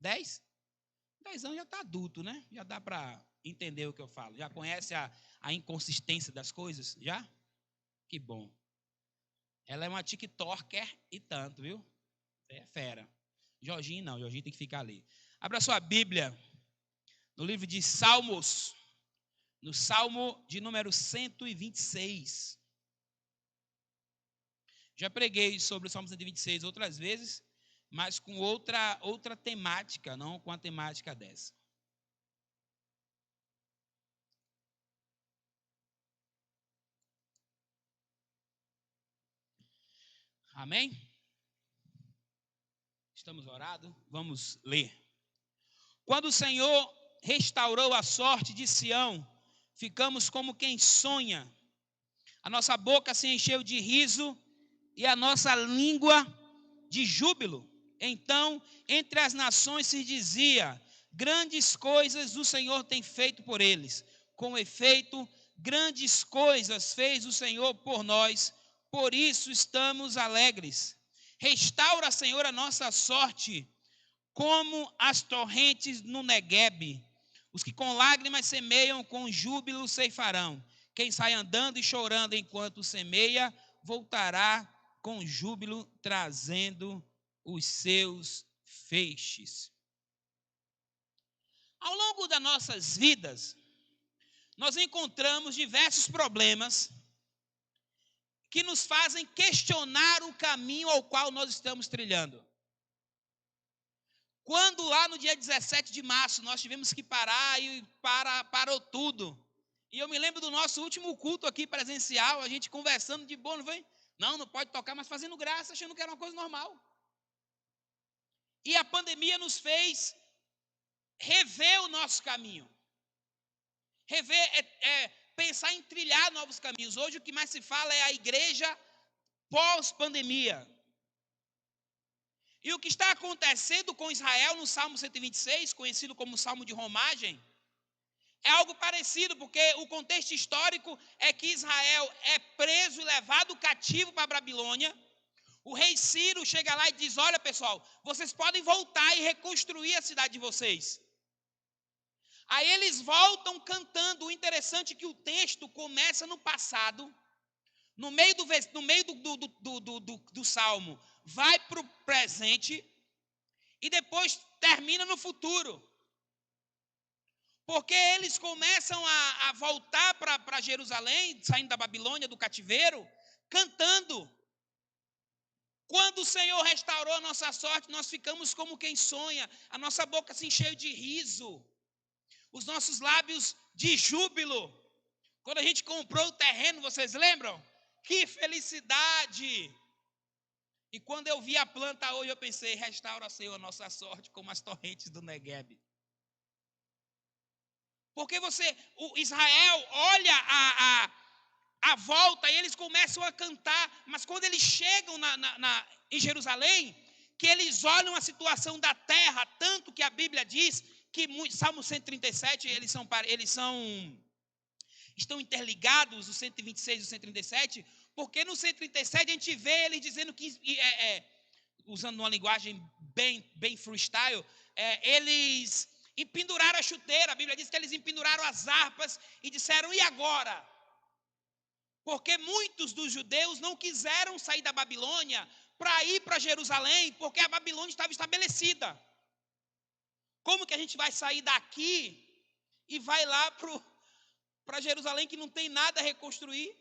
10? 10 anos já está adulto, né? Já dá para entender o que eu falo. Já conhece a inconsistência das coisas? Já? Que bom. Ela é uma TikToker e tanto, viu? É fera. Jorginho não, Jorginho tem que ficar ali. Abra sua Bíblia no livro de Salmos, no Salmo de número 126. Já preguei sobre o Salmo 126 outras vezes, mas com outra temática, não com a temática dessa. Amém? Estamos orados? Vamos ler. Quando o Senhor restaurou a sorte de Sião, ficamos como quem sonha. A nossa boca se encheu de riso e a nossa língua de júbilo. Então, entre as nações se dizia: grandes coisas o Senhor tem feito por eles. Com efeito, grandes coisas fez o Senhor por nós, por isso estamos alegres. Restaura, Senhor, a nossa sorte, como as torrentes no Neguebe. Os que com lágrimas semeiam, com júbilo ceifarão. Quem sai andando e chorando enquanto semeia, voltará com júbilo, trazendo os seus feixes. Ao longo das nossas vidas, nós encontramos diversos problemas que nos fazem questionar o caminho ao qual nós estamos trilhando. Quando lá no dia 17 de março nós tivemos que parar e parou tudo. E eu me lembro do nosso último culto aqui presencial, a gente conversando de boa, não foi? Não pode tocar, mas fazendo graça, achando que era uma coisa normal. E a pandemia nos fez rever o nosso caminho. Rever pensar em trilhar novos caminhos. Hoje o que mais se fala é a igreja pós-pandemia. E o que está acontecendo com Israel no Salmo 126, conhecido como Salmo de Romagem, é algo parecido, porque o contexto histórico é que Israel é preso e levado cativo para a Babilônia. O rei Ciro chega lá e diz: olha pessoal, vocês podem voltar e reconstruir a cidade de vocês. Aí eles voltam cantando. O interessante é que o texto começa no passado, no meio do salmo, vai para o presente e depois termina no futuro. Porque eles começam a voltar para Jerusalém, saindo da Babilônia, do cativeiro, cantando. Quando o Senhor restaurou a nossa sorte, nós ficamos como quem sonha, a nossa boca se encheu de riso, os nossos lábios de júbilo. Quando a gente comprou o terreno, vocês lembram? Que felicidade! E quando eu vi a planta hoje, eu pensei: restaura, Senhor, a nossa sorte como as torrentes do Neguebe. Porque o Israel olha a volta e eles começam a cantar, mas quando eles chegam em Jerusalém, que eles olham a situação da terra, tanto que a Bíblia diz que Salmo 137, estão interligados, o 126 e o 137, porque no 137 a gente vê eles dizendo que, usando uma linguagem bem freestyle, eles empenduraram a chuteira. A Bíblia diz que eles empenduraram as harpas e disseram: e agora? Porque muitos dos judeus não quiseram sair da Babilônia para ir para Jerusalém, porque a Babilônia estava estabelecida. Como que a gente vai sair daqui e vai lá para Jerusalém, que não tem nada a reconstruir?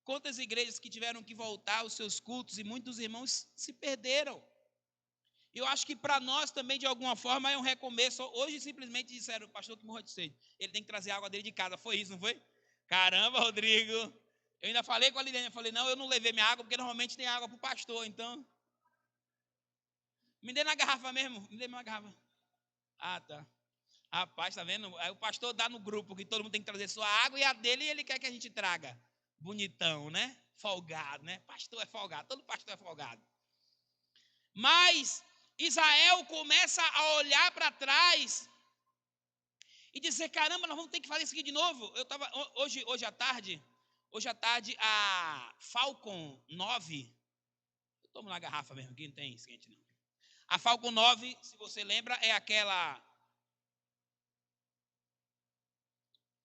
Quantas igrejas que tiveram que voltar aos seus cultos e muitos irmãos se perderam. Eu acho que para nós também, de alguma forma, é um recomeço. Hoje simplesmente disseram: o pastor que morreu de sede, ele tem que trazer água dele de casa. Foi isso, não foi? Caramba, Rodrigo. Eu ainda falei com a Liliane, eu falei: não, eu não levei minha água, porque normalmente tem água para o pastor, então. Me dê na garrafa mesmo, me dê uma garrafa. Ah, tá. Rapaz, tá vendo? Aí o pastor dá no grupo que todo mundo tem que trazer sua água e a dele ele quer que a gente traga. Bonitão, né? Folgado, né? Pastor é folgado, todo pastor é folgado. Mas Israel começa a olhar para trás e dizer: caramba, nós vamos ter que fazer isso aqui de novo. Eu estava hoje à tarde, a Falcon 9, eu tomo na garrafa mesmo, aqui não tem esquente não. A Falcon 9, se você lembra, é aquela...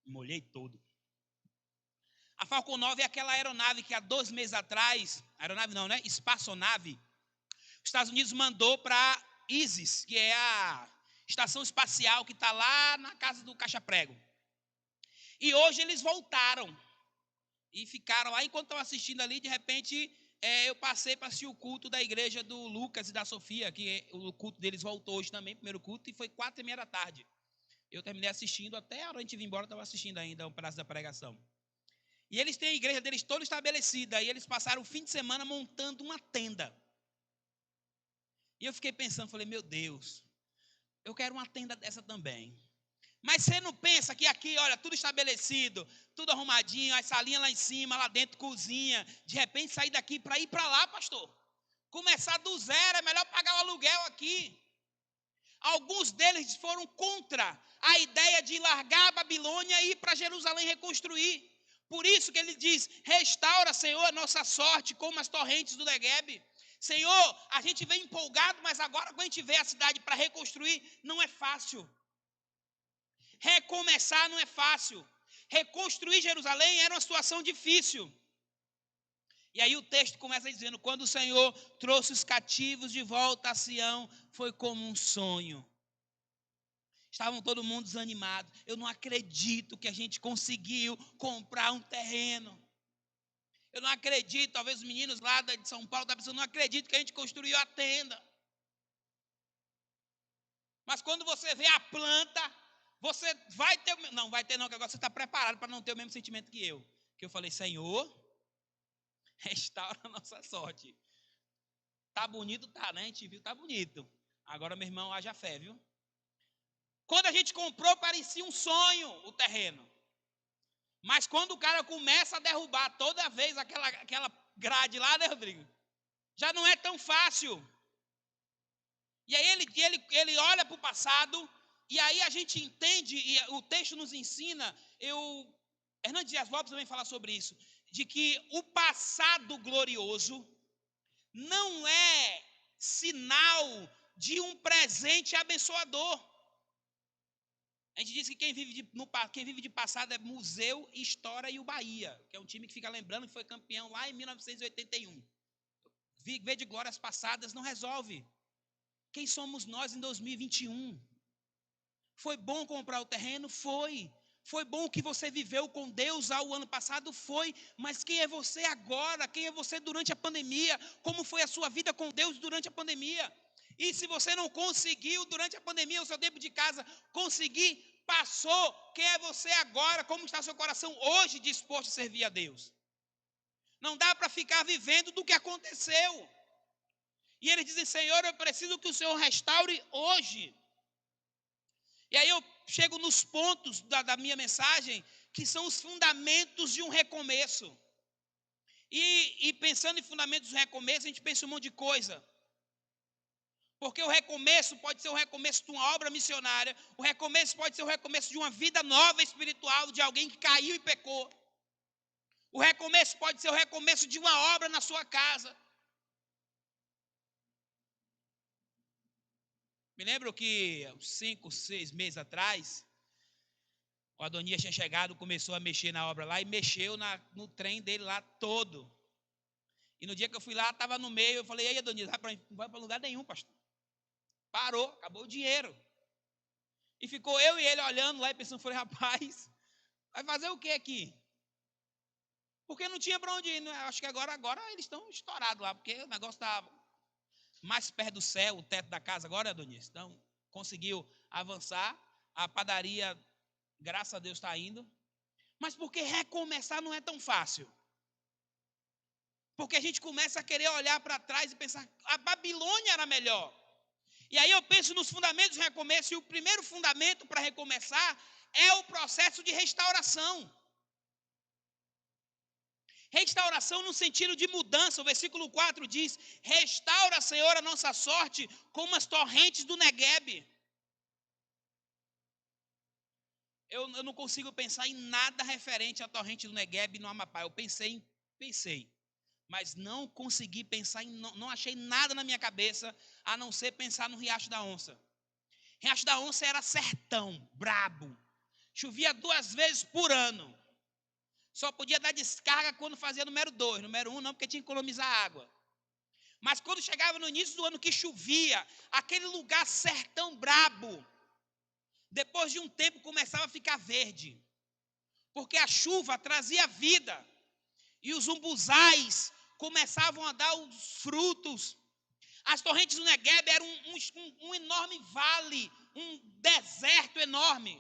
Molhei todo. A Falcon 9 é aquela aeronave que há 2 meses atrás, aeronave não, né? Espaçonave, os Estados Unidos mandou para ISIS, que é a estação espacial que está lá na casa do Caixa Prego. E hoje eles voltaram e ficaram lá. Enquanto estava assistindo ali, de repente, eu passei para assistir o culto da igreja do Lucas e da Sofia, que o culto deles voltou hoje também, primeiro culto, e foi 4h30 da tarde. Eu terminei assistindo, até a hora a gente vir embora, estava assistindo ainda um pedaço da pregação. E eles têm a igreja deles toda estabelecida, e eles passaram o fim de semana montando uma tenda. E eu fiquei pensando, falei, meu Deus, eu quero uma tenda dessa também. Mas você não pensa que aqui, olha, tudo estabelecido, tudo arrumadinho, as salinhas lá em cima, lá dentro, cozinha. De repente sair daqui para ir para lá, pastor. Começar do zero, é melhor pagar o aluguel aqui. Alguns deles foram contra a ideia de largar a Babilônia e ir para Jerusalém reconstruir. Por isso que ele diz, restaura, Senhor, a nossa sorte, como as torrentes do Neguebe. Senhor, a gente vem empolgado, mas agora quando a gente vê a cidade para reconstruir, não é fácil. Recomeçar não é fácil. Reconstruir Jerusalém era uma situação difícil. E aí o texto começa dizendo, quando o Senhor trouxe os cativos de volta a Sião, foi como um sonho. Estavam todo mundo desanimado. Eu não acredito que a gente conseguiu comprar um terreno. Eu não acredito, talvez os meninos lá de São Paulo estão pensando, eu não acredito que a gente construiu a tenda. Mas quando você vê a planta, você vai ter... Não, vai ter não, que agora você está preparado para não ter o mesmo sentimento que eu. Que eu falei, Senhor, restaura a nossa sorte. Tá bonito, tá, né? A gente viu, tá bonito. Agora, meu irmão, haja fé, viu? Quando a gente comprou, parecia um sonho o terreno. Mas quando o cara começa a derrubar toda vez aquela grade lá, né, Rodrigo? Já não é tão fácil. E aí ele olha para o passado, e aí a gente entende, e o texto nos ensina, Hernandes Dias Lopes também fala sobre isso, de que o passado glorioso não é sinal de um presente abençoador. A gente diz que quem vive de passado é museu, história e o Bahia, que é um time que fica lembrando que foi campeão lá em 1981. Ver de glórias passadas não resolve. Quem somos nós em 2021? Foi bom comprar o terreno? Foi. Foi bom que você viveu com Deus ao ano passado? Foi. Mas quem é você agora? Quem é você durante a pandemia? Como foi a sua vida com Deus durante a pandemia? E se você não conseguiu durante a pandemia, o seu tempo de casa, conseguir, passou. Quem é você agora? Como está seu coração hoje disposto a servir a Deus? Não dá para ficar vivendo do que aconteceu. E eles dizem, Senhor, eu preciso que o Senhor restaure hoje. E aí eu chego nos pontos da minha mensagem, que são os fundamentos de um recomeço. E pensando em fundamentos de um recomeço, a gente pensa um monte de coisa. Porque o recomeço pode ser o recomeço de uma obra missionária, o recomeço pode ser o recomeço de uma vida nova espiritual, de alguém que caiu e pecou. O recomeço pode ser o recomeço de uma obra na sua casa. Me lembro que uns 5, 6 meses atrás, o Adonias tinha chegado, começou a mexer na obra lá e mexeu no trem dele lá todo. E no dia que eu fui lá, estava no meio, eu falei, ei Adonias, não vai para lugar nenhum, pastor. Parou, acabou o dinheiro. E ficou eu e ele olhando lá e pensando, falei, rapaz, vai fazer o que aqui? Porque não tinha para onde ir, né? Acho que agora eles estão estourados lá, porque o negócio está mais perto do céu, o teto da casa agora, Adonias. Então, conseguiu avançar, a padaria, graças a Deus, está indo. Mas porque recomeçar não é tão fácil. Porque a gente começa a querer olhar para trás e pensar, a Babilônia era melhor. E aí eu penso nos fundamentos do recomeço, e o primeiro fundamento para recomeçar é o processo de restauração. Restauração no sentido de mudança. O versículo 4 diz, restaura, Senhor, a nossa sorte como as torrentes do Neguebe. Eu não consigo pensar em nada referente à torrente do Neguebe no Amapá. Eu pensei. Mas não consegui pensar não achei nada na minha cabeça a não ser pensar no Riacho da Onça. Riacho da Onça era sertão, brabo. Chovia 2 vezes por ano. Só podia dar descarga quando fazia número 2. Número 1 não, porque tinha que economizar água. Mas quando chegava no início do ano que chovia, aquele lugar sertão brabo, depois de um tempo começava a ficar verde. Porque a chuva trazia vida. E os umbuzais começavam a dar os frutos. As torrentes do Negueb eram um enorme vale, um deserto enorme.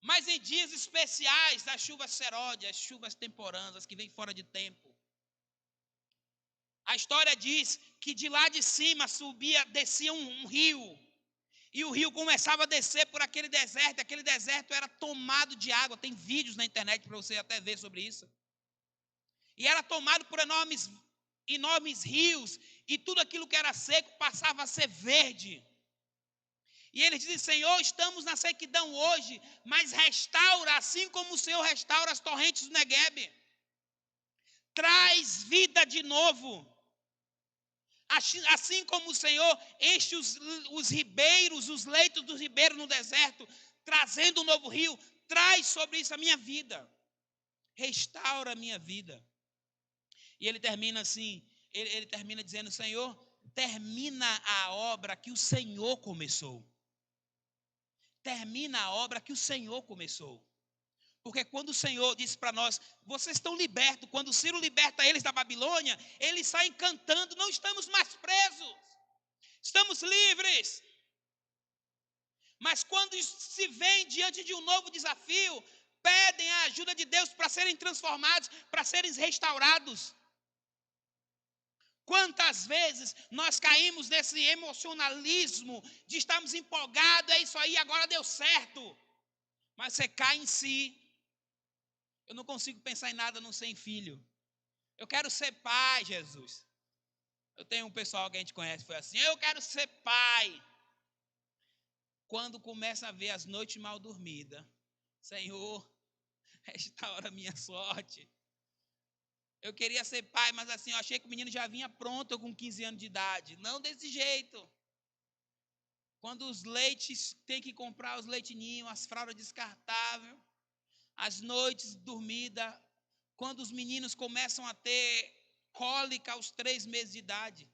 Mas em dias especiais das chuvas seródias, as chuvas temporâneas que vêm fora de tempo, a história diz que de lá de cima descia um rio. E o rio começava a descer por aquele deserto. Aquele deserto era tomado de água. Tem vídeos na internet para você até ver sobre isso. E era tomado por enormes rios. E tudo aquilo que era seco passava a ser verde. E ele diz: Senhor, estamos na sequidão hoje, mas restaura, assim como o Senhor restaura as torrentes do Negueb. Traz vida de novo. Assim como o Senhor enche os ribeiros, os leitos dos ribeiros no deserto, trazendo um novo rio, traz sobre isso a minha vida. Restaura a minha vida. E ele termina assim, ele termina dizendo: Senhor, termina a obra que o Senhor começou. Termina a obra que o Senhor começou. Porque quando o Senhor disse para nós: vocês estão libertos. Quando Ciro liberta eles da Babilônia, eles saem cantando: não estamos mais presos, estamos livres. Mas quando se vêem diante de um novo desafio, pedem a ajuda de Deus para serem transformados, para serem restaurados. Quantas vezes nós caímos nesse emocionalismo de estarmos empolgados, é isso aí, agora deu certo. Mas você cai em si. Eu não consigo pensar em nada não ser em filho. Eu quero ser pai, Jesus. Eu tenho um pessoal que a gente conhece, foi assim: eu quero ser pai. Quando começa a ver as noites mal dormidas, Senhor, restaura a minha sorte. Eu queria ser pai, mas assim, eu achei que o menino já vinha pronto com 15 anos de idade. Não desse jeito. Quando os leites, tem que comprar os leitinhos, as fraldas descartáveis, as noites dormidas, quando os meninos começam a ter cólica aos 3 meses de idade.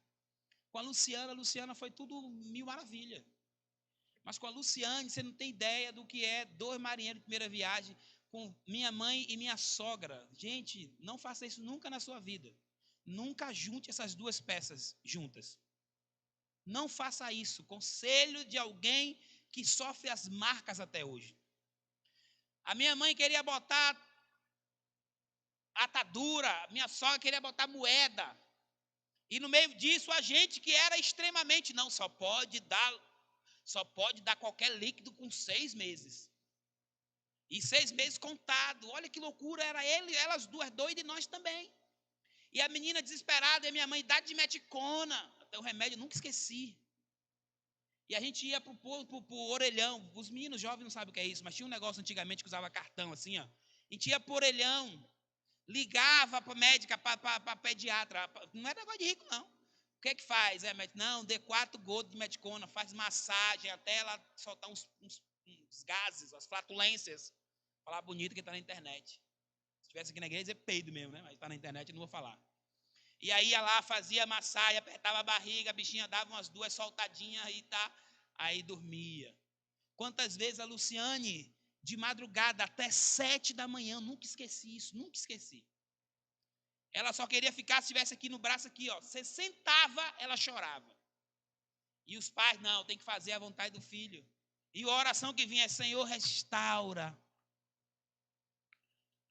Com a Luciana foi tudo mil maravilha. Mas com a Luciane, você não tem ideia do que é 2 marinheiros de primeira viagem, com minha mãe e minha sogra. Gente, não faça isso nunca na sua vida. Nunca junte essas 2 peças juntas. Não faça isso. Conselho de alguém que sofre as marcas até hoje. A minha mãe queria botar atadura, minha sogra queria botar moeda. E no meio disso, a gente que era extremamente, não, só pode dar qualquer líquido com 6 meses. E 6 meses contado. Olha que loucura, era elas 2 doidas e nós também. E a menina desesperada, e a minha mãe, dá de meticona. Até o remédio, nunca esqueci. E a gente ia pro orelhão. Os meninos jovens não sabem o que é isso, mas tinha um negócio antigamente que usava cartão assim, ó. A gente ia pro orelhão. Ligava para médica, para pediatra. Não é negócio de rico, não. O que é que faz? Não, dê 4 gotas de meticona, faz massagem até ela soltar uns gases, as flatulências. Falar bonito que está na internet. Se estivesse aqui na igreja, ia dizer peido mesmo, né? Mas está na internet, eu não vou falar. E aí ia lá, fazia massagem, apertava a barriga, a bichinha dava umas 2 soltadinhas e tá. Aí dormia. Quantas vezes a Luciane, de madrugada até 7 da manhã, nunca esqueci isso, nunca esqueci. Ela só queria ficar, se estivesse aqui no braço aqui, ó. Você sentava, ela chorava. E os pais, não, tem que fazer a vontade do filho. E a oração que vinha é: Senhor, restaura.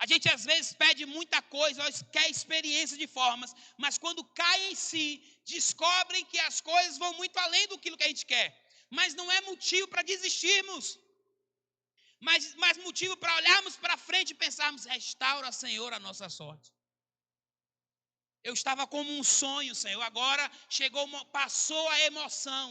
A gente às vezes pede muita coisa, quer experiência de formas, mas quando cai em si, descobrem que as coisas vão muito além do que a gente quer. Mas não é motivo para desistirmos. Mas motivo para olharmos para frente e pensarmos: restaura, Senhor, a nossa sorte. Eu estava como um sonho, Senhor. Agora passou a emoção.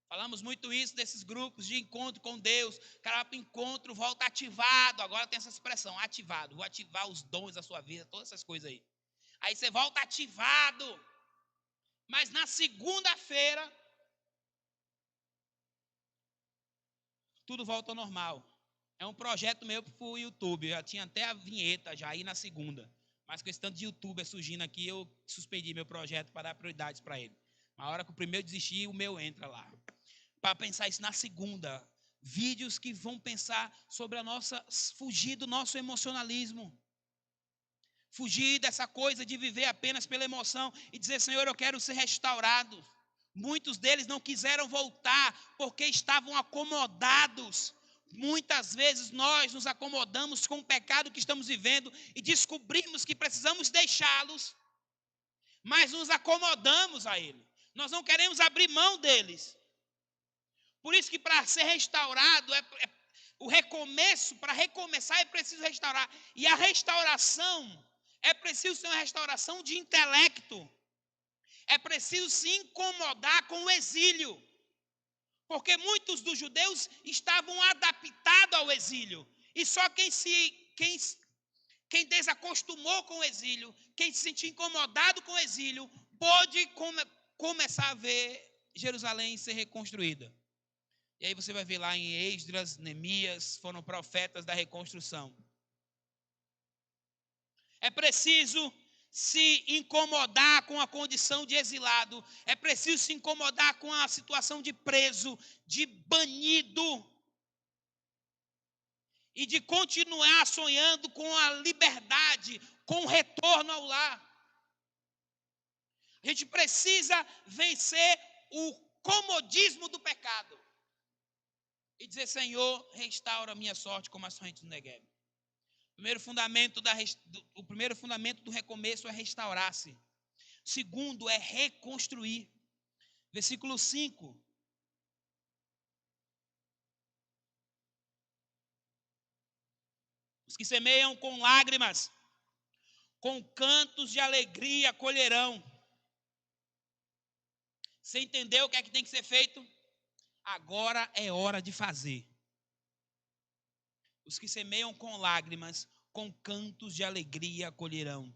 Falamos muito isso desses grupos de encontro com Deus. O cara vai para o encontro, volta ativado. Agora tem essa expressão, ativado. Vou ativar os dons da sua vida, todas essas coisas aí. Aí você volta ativado. Mas na segunda-feira, tudo volta ao normal. É um projeto meu para o YouTube. Eu já tinha até a vinheta já aí na segunda. Mas com esse tanto de youtuber surgindo aqui, eu suspendi meu projeto para dar prioridades para ele. Na hora que o primeiro desistir, o meu entra lá. Para pensar isso na segunda. Vídeos que vão pensar sobre a nossa... Fugir do nosso emocionalismo. Fugir dessa coisa de viver apenas pela emoção. E dizer, Senhor, eu quero ser restaurado. Muitos deles não quiseram voltar porque estavam acomodados. Muitas vezes nós nos acomodamos com o pecado que estamos vivendo e descobrimos que precisamos deixá-los, mas nos acomodamos a ele. Nós não queremos abrir mão deles. Por isso que para ser restaurado, o recomeço, para recomeçar é preciso restaurar. E a restauração, é preciso ser uma restauração de intelecto. É preciso se incomodar com o exílio. Porque muitos dos judeus estavam adaptados ao exílio. E só quem desacostumou com o exílio, quem se sentiu incomodado com o exílio, pôde começar a ver Jerusalém ser reconstruída. E aí você vai ver lá em Esdras, Neemias, foram profetas da reconstrução. É preciso se incomodar com a condição de exilado. É preciso se incomodar com a situação de preso, de banido. E de continuar sonhando com a liberdade, com o retorno ao lar. A gente precisa vencer o comodismo do pecado. E dizer, Senhor, restaura a minha sorte como as torrentes do Negueb. O primeiro fundamento do recomeço é restaurar-se. O segundo é reconstruir. Versículo 5. Os que semeiam com lágrimas, com cantos de alegria colherão. Você entendeu o que é que tem que ser feito? Agora é hora de fazer. Os que semeiam com lágrimas, com cantos de alegria colherão.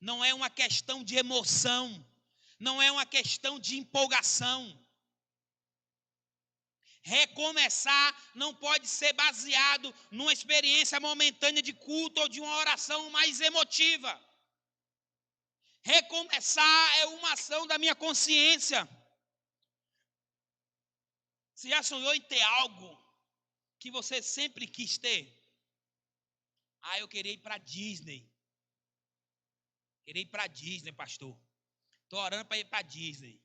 Não é uma questão de emoção, não é uma questão de empolgação. Recomeçar não pode ser baseado numa experiência momentânea de culto ou de uma oração mais emotiva. Recomeçar é uma ação da minha consciência. Você já sonhou em ter algo que você sempre quis ter? Eu queria ir para Disney. Queria ir para Disney, pastor. Estou orando para ir para Disney.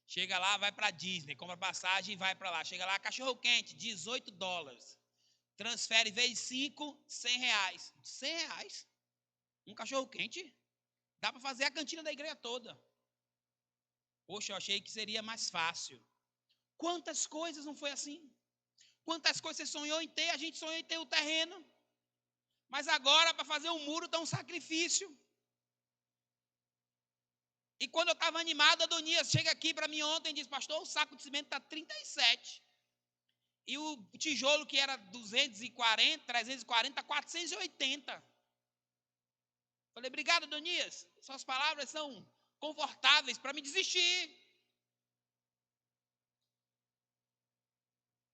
Chega lá, vai para Disney, compra passagem e vai para lá. Chega lá, cachorro quente, $18. Transfere vezes 5, R$100. R$100? Um cachorro quente? Dá para fazer a cantina da igreja toda. Poxa, eu achei que seria mais fácil. Quantas coisas não foi assim? Quantas coisas você sonhou em ter? A gente sonhou em ter o terreno. Mas agora, para fazer o muro, dá um sacrifício. E quando eu estava animado, a Adonias chega aqui para mim ontem e diz, pastor, o saco de cimento está 37. E o tijolo que era 240, 340, está 480. Falei, obrigado, Adonias. Suas palavras são confortáveis para me desistir.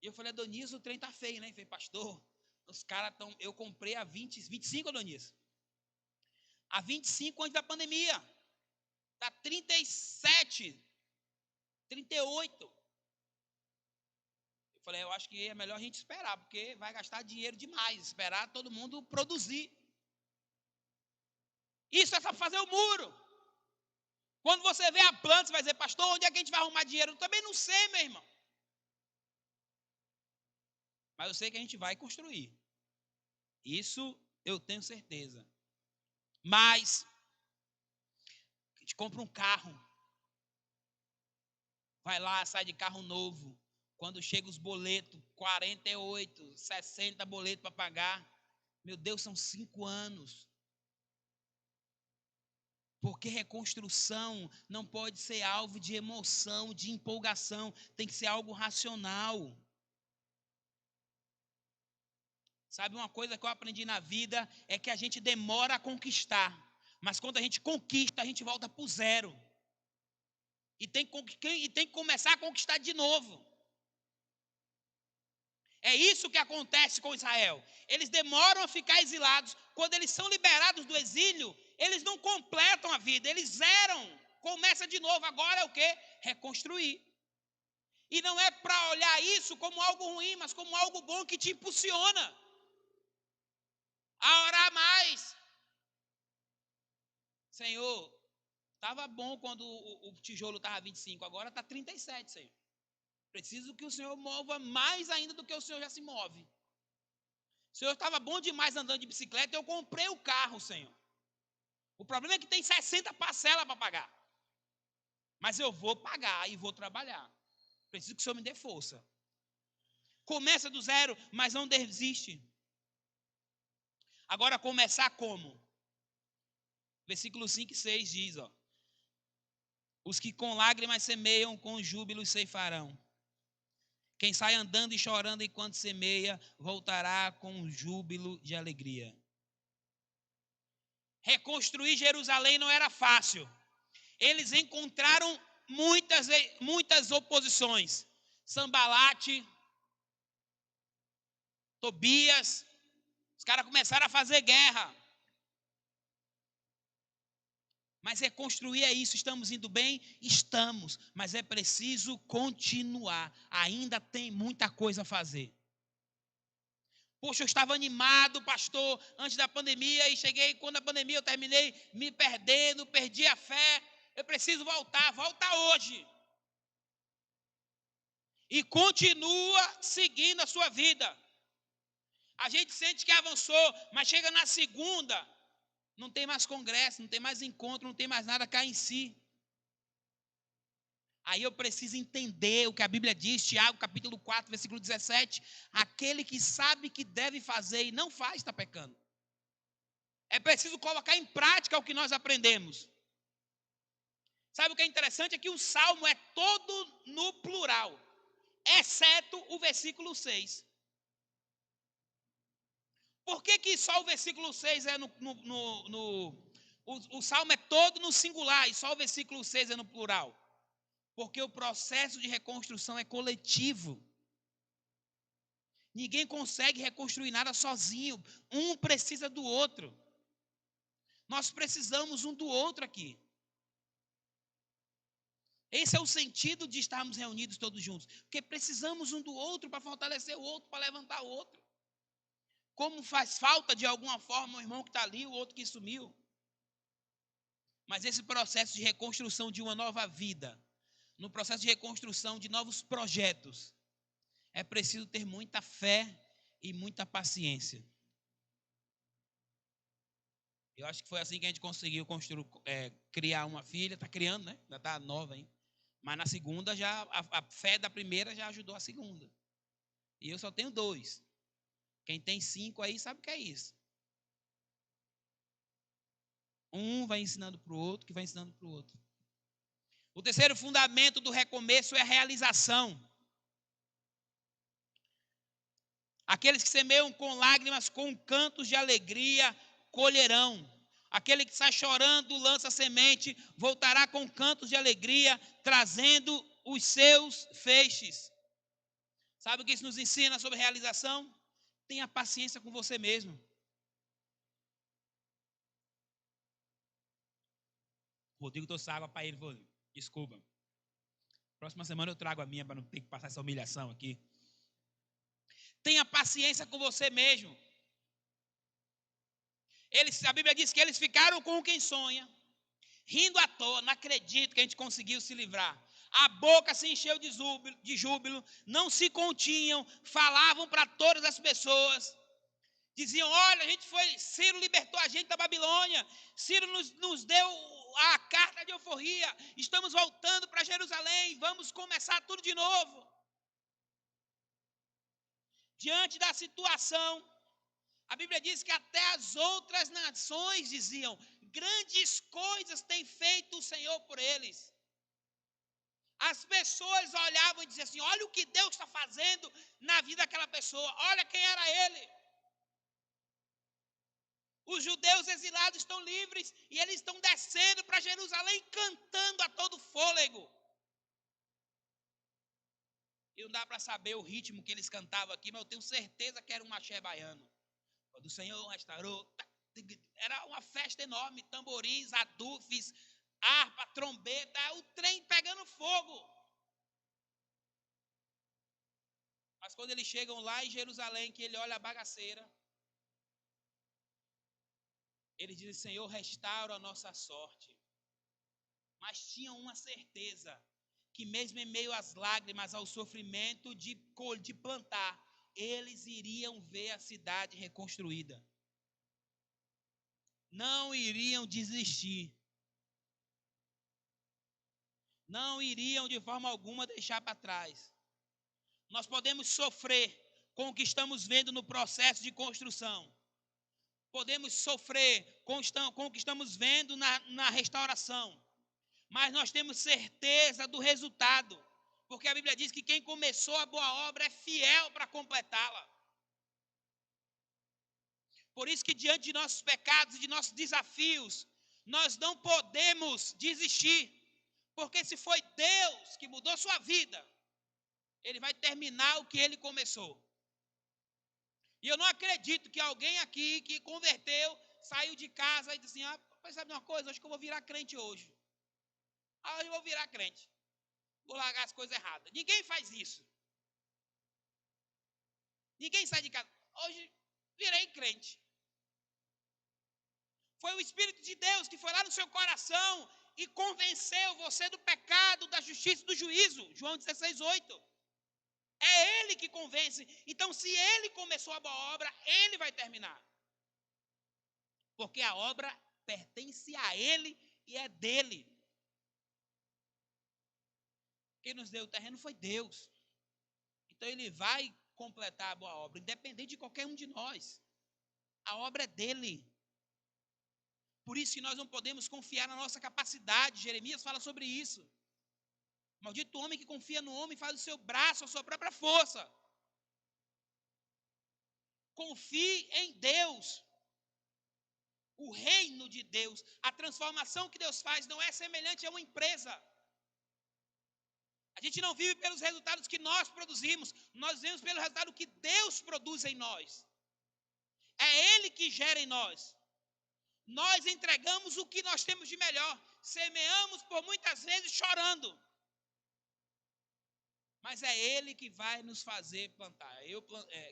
E eu falei, Adonias, o trem está feio, né? Eu falei, pastor, os caras estão... Eu comprei a 25, Adonias. A 25 antes da pandemia. Está 37, 38. Eu falei, eu acho que é melhor a gente esperar, porque vai gastar dinheiro demais, esperar todo mundo produzir. Isso é só fazer o muro. Quando você vê a planta, você vai dizer, pastor, onde é que a gente vai arrumar dinheiro? Eu também não sei, meu irmão. Mas eu sei que a gente vai construir. Isso eu tenho certeza. Mas a gente compra um carro. Vai lá, sai de carro novo. Quando chega os boletos, 48, 60 boletos para pagar. Meu Deus, são 5 anos. Porque reconstrução não pode ser alvo de emoção, de empolgação. Tem que ser algo racional. Sabe, uma coisa que eu aprendi na vida é que a gente demora a conquistar. Mas quando a gente conquista, a gente volta para o zero. E tem que começar a conquistar de novo. É isso que acontece com Israel. Eles demoram a ficar exilados. Quando eles são liberados do exílio, eles não completam a vida. Eles zeram. Começa de novo. Agora é o quê? Reconstruir. E não é para olhar isso como algo ruim, mas como algo bom que te impulsiona a orar mais. Senhor, estava bom quando o tijolo estava 25, agora está 37, Senhor. Preciso que o Senhor mova mais ainda do que o Senhor já se move. O Senhor estava bom demais andando de bicicleta, eu comprei o carro, Senhor. O problema é que tem 60 parcelas para pagar. Mas eu vou pagar e vou trabalhar. Preciso que o Senhor me dê força. Começa do zero, mas não desiste. Agora começar como? Versículo 5 e 6 diz, ó. Os que com lágrimas semeiam, com júbilo ceifarão. Quem sai andando e chorando enquanto semeia, voltará com júbilo de alegria. Reconstruir Jerusalém não era fácil. Eles encontraram muitas oposições. Sambalate, Tobias, os caras começaram a fazer guerra. Mas reconstruir é isso, estamos indo bem? Estamos, mas é preciso continuar. Ainda tem muita coisa a fazer. Poxa, eu estava animado, pastor, antes da pandemia, e cheguei, quando a pandemia eu terminei me perdendo, perdi a fé. Eu preciso voltar, volta hoje. E continua seguindo a sua vida. A gente sente que avançou, mas chega na segunda, não tem mais congresso, não tem mais encontro, não tem mais nada cá em si. Aí eu preciso entender o que a Bíblia diz, Tiago capítulo 4, versículo 17. Aquele que sabe que deve fazer e não faz, está pecando. É preciso colocar em prática o que nós aprendemos. Sabe o que é interessante? É que o salmo é todo no plural, exceto o versículo 6. Por que só o versículo 6 é o salmo é todo no singular e só o versículo 6 é no plural? Porque o processo de reconstrução é coletivo. Ninguém consegue reconstruir nada sozinho. Um precisa do outro. Nós precisamos um do outro aqui. Esse é o sentido de estarmos reunidos todos juntos. Porque precisamos um do outro para fortalecer o outro, para levantar o outro. Como faz falta de alguma forma o irmão que está ali, o outro que sumiu. Mas esse processo de reconstrução de uma nova vida, no processo de reconstrução de novos projetos, é preciso ter muita fé e muita paciência. Eu acho que foi assim que a gente conseguiu criar uma filha. Está criando, né? Ainda está nova ainda. Mas na segunda, já a fé da primeira já ajudou a segunda. E eu só tenho 2. Quem tem 5 aí sabe o que é isso. Um vai ensinando para o outro, que vai ensinando para o outro. O terceiro fundamento do recomeço é a realização. Aqueles que semeiam com lágrimas, com cantos de alegria, colherão. Aquele que está chorando, lança semente, voltará com cantos de alegria, trazendo os seus feixes. Sabe o que isso nos ensina sobre realização? Tenha paciência com você mesmo. Rodrigo trouxe água para ele, Rodrigo. Desculpa. Próxima semana eu trago a minha para não ter que passar essa humilhação aqui. Tenha paciência com você mesmo. A Bíblia diz que eles ficaram com quem sonha, rindo à toa. Não acredito que a gente conseguiu se livrar. A boca se encheu de júbilo, não se continham, falavam para todas as pessoas. Diziam, olha, Ciro libertou a gente da Babilônia, Ciro nos deu a carta de euforia, estamos voltando para Jerusalém, vamos começar tudo de novo. Diante da situação, a Bíblia diz que até as outras nações diziam, grandes coisas tem feito o Senhor por eles. As pessoas olhavam e diziam assim: olha o que Deus está fazendo na vida daquela pessoa, olha quem era ele. Os judeus exilados estão livres e eles estão descendo para Jerusalém cantando a todo fôlego. E não dá para saber o ritmo que eles cantavam aqui, mas eu tenho certeza que era um axé baiano. Quando o Senhor restaurou, era uma festa enorme, tamborins, adufes, harpa, trombeta, o trem pegando fogo. Mas quando eles chegam lá em Jerusalém, que ele olha a bagaceira, ele diz: Senhor, restaura a nossa sorte. Mas tinham uma certeza, que mesmo em meio às lágrimas, ao sofrimento de plantar, eles iriam ver a cidade reconstruída. Não iriam desistir. Não iriam de forma alguma deixar para trás. Nós podemos sofrer com o que estamos vendo no processo de construção. Podemos sofrer com o que estamos vendo na restauração. Mas nós temos certeza do resultado. Porque a Bíblia diz que quem começou a boa obra é fiel para completá-la. Por isso que diante de nossos pecados e de nossos desafios, nós não podemos desistir. Porque se foi Deus que mudou sua vida, Ele vai terminar o que Ele começou. E eu não acredito que alguém aqui que converteu, saiu de casa e disse assim: sabe uma coisa, acho que eu vou virar crente hoje. Hoje eu vou virar crente. Vou largar as coisas erradas. Ninguém faz isso. Ninguém sai de casa: hoje virei crente. Foi o Espírito de Deus que foi lá no seu coração e convenceu você do pecado, da justiça e do juízo. João 16:8. É Ele que convence. Então, se Ele começou a boa obra, Ele vai terminar. Porque a obra pertence a Ele e é dele. Quem nos deu o terreno foi Deus. Então, Ele vai completar a boa obra, independente de qualquer um de nós. A obra é dele. Por isso que nós não podemos confiar na nossa capacidade. Jeremias fala sobre isso. Maldito homem que confia no homem faz o seu braço, a sua própria força. Confie em Deus. O reino de Deus, a transformação que Deus faz não é semelhante a uma empresa. A gente não vive pelos resultados que nós produzimos, nós vivemos pelo resultado que Deus produz em nós. É Ele que gera em nós. Nós entregamos o que nós temos de melhor. Semeamos por muitas vezes chorando. Mas é Ele que vai nos fazer plantar,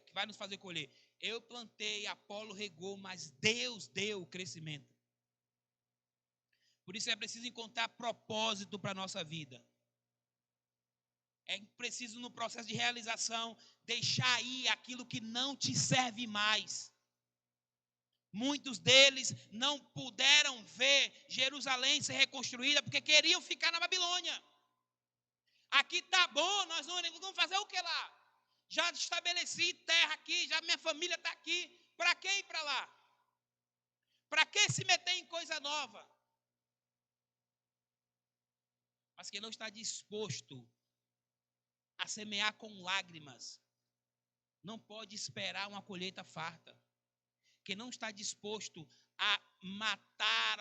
que vai nos fazer colher. Eu plantei, Apolo regou, mas Deus deu o crescimento. Por isso é preciso encontrar propósito para a nossa vida. É preciso, no processo de realização, deixar ir aquilo que não te serve mais. Muitos deles não puderam ver Jerusalém ser reconstruída porque queriam ficar na Babilônia. Aqui está bom, nós vamos fazer o que lá? Já estabeleci terra aqui, já minha família está aqui. Para que ir para lá? Para que se meter em coisa nova? Mas quem não está disposto a semear com lágrimas, não pode esperar uma colheita farta. Quem não está disposto a matar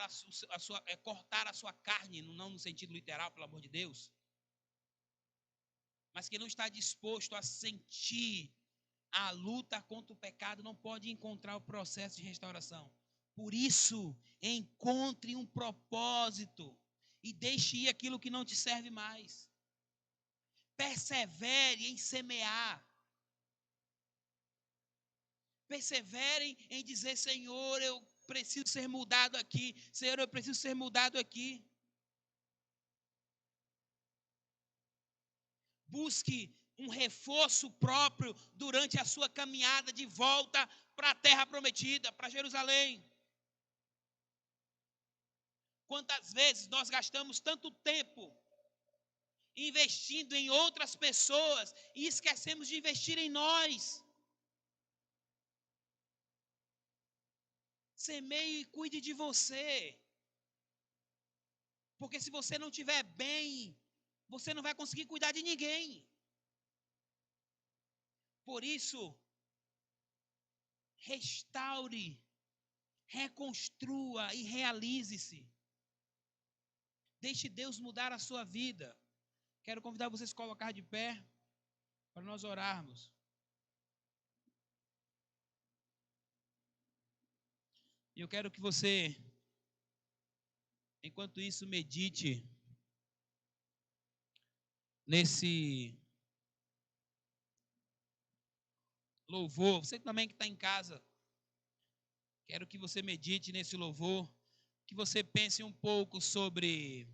cortar a sua carne, não no sentido literal, pelo amor de Deus, mas quem não está disposto a sentir a luta contra o pecado, não pode encontrar o processo de restauração. Por isso, encontre um propósito e deixe ir aquilo que não te serve mais. Persevere em semear. Perseverem em dizer: Senhor, eu preciso ser mudado aqui. Senhor, eu preciso ser mudado aqui. Busque um reforço próprio durante a sua caminhada de volta para a terra prometida, para Jerusalém. Quantas vezes nós gastamos tanto tempo investindo em outras pessoas e esquecemos de investir em nós? Semeie e cuide de você. Porque se você não estiver bem, você não vai conseguir cuidar de ninguém. Por isso, restaure, reconstrua e realize-se. Deixe Deus mudar a sua vida. Quero convidar vocês a colocar de pé para nós orarmos. E eu quero que você, enquanto isso, medite nesse louvor. Você também que está em casa, quero que você medite nesse louvor, que você pense um pouco sobre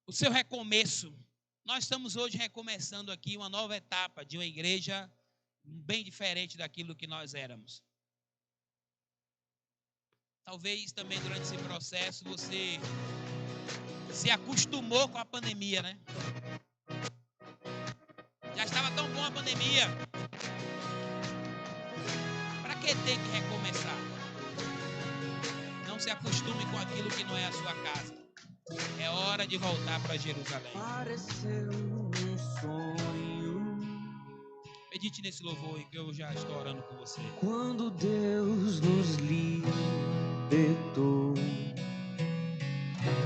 o seu recomeço. Nós estamos hoje recomeçando aqui uma nova etapa de uma igreja bem diferente daquilo que nós éramos. Talvez também durante esse processo você se acostumou com a pandemia, né? Já estava tão bom a pandemia. Para que ter que recomeçar? Não se acostume com aquilo que não é a sua casa. É hora de voltar para Jerusalém. Pareceu um sonho. Medite nesse louvor que eu já estou orando com você. Quando Deus nos livra